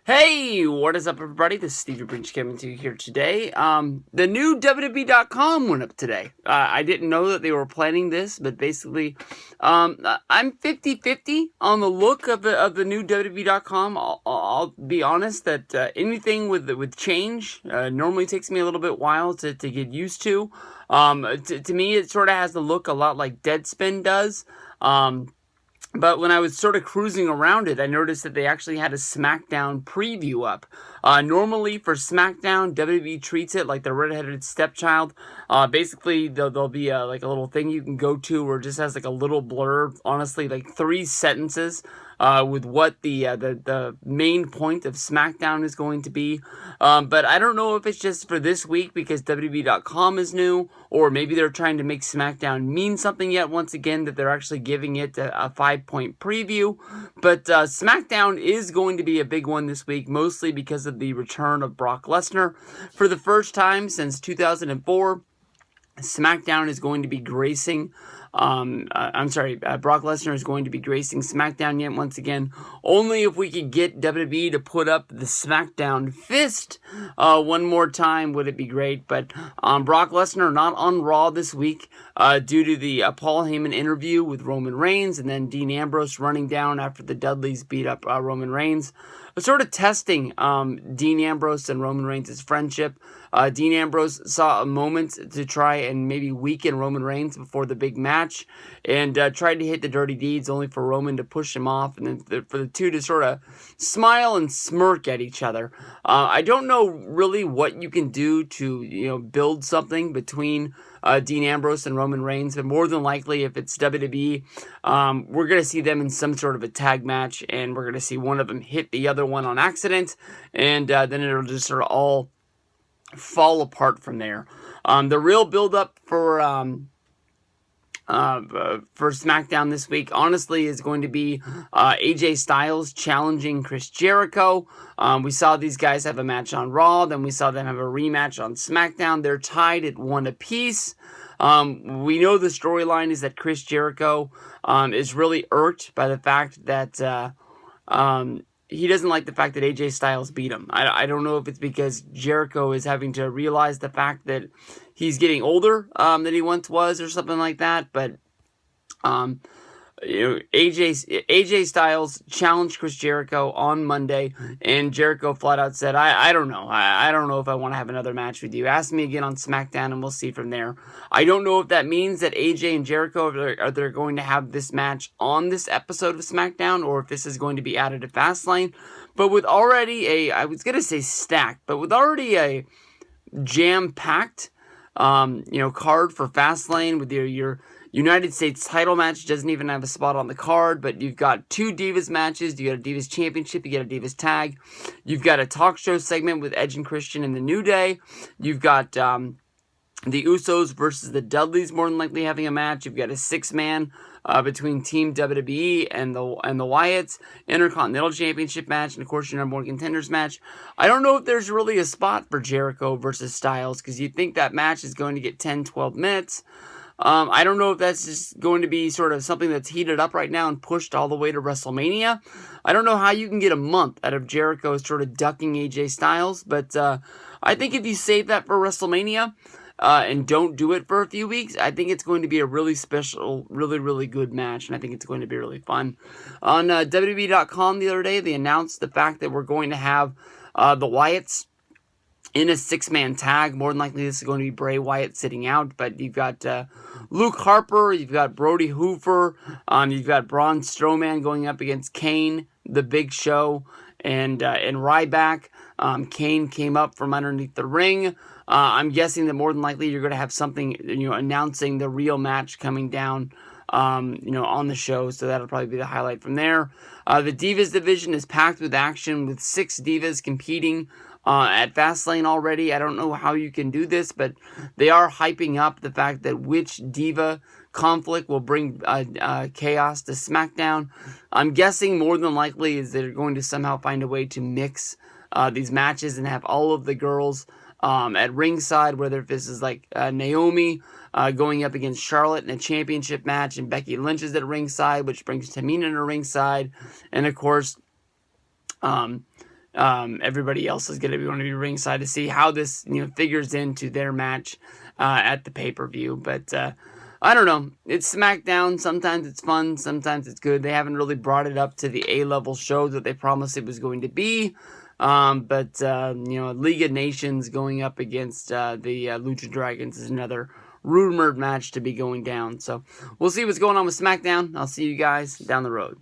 Hey, what is up, everybody? This is Stevie Breach coming to you here today. The new WWE.com went up today. I didn't know that they were planning this, but basically, I'm 50-50 on the look of the new WWE.com. I'll be honest that anything with change normally takes me a little bit while to get used to. To me, it sort of has the look a lot like Deadspin does. But when I was sort of cruising around it, I noticed that they actually had a SmackDown preview up. Normally for SmackDown, WWE treats it like the redheaded stepchild. Basically, there'll be like a little thing you can go to where it just has like a little blurb, honestly, like 3 sentences. With what the main point of SmackDown is going to be. But I don't know if it's just for this week because WWE.com is new, or maybe they're trying to make SmackDown mean something yet once again, that they're actually giving it a 5-point preview. But SmackDown is going to be a big one this week, mostly because of the return of Brock Lesnar. For the first time since 2004, SmackDown is going to be gracing Brock Lesnar is going to be gracing SmackDown yet once again. Only if we could get WWE to put up the SmackDown fist one more time would it be great. But Brock Lesnar not on Raw this week due to the Paul Heyman interview with Roman Reigns, and then Dean Ambrose running down after the Dudleys beat up Roman Reigns. Sort of testing Dean Ambrose and Roman Reigns' friendship. Dean Ambrose saw a moment to try and maybe weaken Roman Reigns before the big match, and tried to hit the dirty deeds, only for Roman to push him off, and then for the two to sort of smile and smirk at each other. I don't know really what you can do to build something between Dean Ambrose and Roman Reigns, but more than likely, if it's WWE, we're going to see them in some sort of a tag match, and we're going to see one of them hit the other one on accident, and then it'll just sort of all fall apart from there. The real build-up for SmackDown this week, honestly, is going to be AJ Styles challenging Chris Jericho. We saw these guys have a match on Raw, then we saw them have a rematch on SmackDown. They're tied at 1 apiece. We know the storyline is that Chris Jericho is really irked by the fact that he doesn't like the fact that AJ Styles beat him. I don't know if it's because Jericho is having to realize the fact that he's getting older than he once was or something like that. But AJ Styles challenged Chris Jericho on Monday, and Jericho flat out said, I don't know. I don't know if I want to have another match with you. Ask me again on SmackDown, and we'll see from there. I don't know if that means that AJ and Jericho are they going to have this match on this episode of SmackDown, or if this is going to be added to Fastlane. But with already I was going to say stacked, but with already a jam-packed, card for Fastlane with your United States title match, doesn't even have a spot on the card, but you've got 2 Divas matches. You got a Divas Championship, you got a Divas Tag. You've got a talk show segment with Edge and Christian and the New Day. You've got the Usos versus the Dudleys more than likely having a match. You've got a 6-man between Team WWE and the Wyatts, Intercontinental Championship match, and of course your number 1 contenders match. I don't know if there's really a spot for Jericho versus Styles, because you think that match is going to get 10-12 minutes. I don't know if that's just going to be sort of something that's heated up right now and pushed all the way to WrestleMania. I don't know how you can get a month out of Jericho sort of ducking AJ Styles, but I think if you save that for WrestleMania and don't do it for a few weeks, I think it's going to be a really special, really, really good match, and I think it's going to be really fun. On WWE.com the other day, they announced the fact that we're going to have the Wyatts in a 6-man tag. More than likely this is going to be Bray Wyatt sitting out, but you've got Luke Harper, you've got Brody Hoover, you've got Braun Strowman going up against Kane, the Big Show, and Ryback. Kane came up from underneath the ring. I'm guessing that more than likely you're going to have something, announcing the real match coming down, on the show, so that'll probably be the highlight from there. The Divas division is packed with action, with 6 Divas competing at Fastlane already. I don't know how you can do this, but they are hyping up the fact that which Diva conflict will bring chaos to SmackDown. I'm guessing more than likely is they're going to somehow find a way to mix these matches and have all of the girls at ringside, whether if this is like Naomi going up against Charlotte in a championship match, and Becky Lynch is at ringside, which brings Tamina to ringside, and of course everybody else is going to be ringside to see how this figures into their match at the pay-per-view. But I don't know. It's SmackDown. Sometimes it's fun. Sometimes it's good. They haven't really brought it up to the A-level show that they promised it was going to be. But League of Nations going up against the Lucha Dragons is another rumored match to be going down. So we'll see what's going on with SmackDown. I'll see you guys down the road.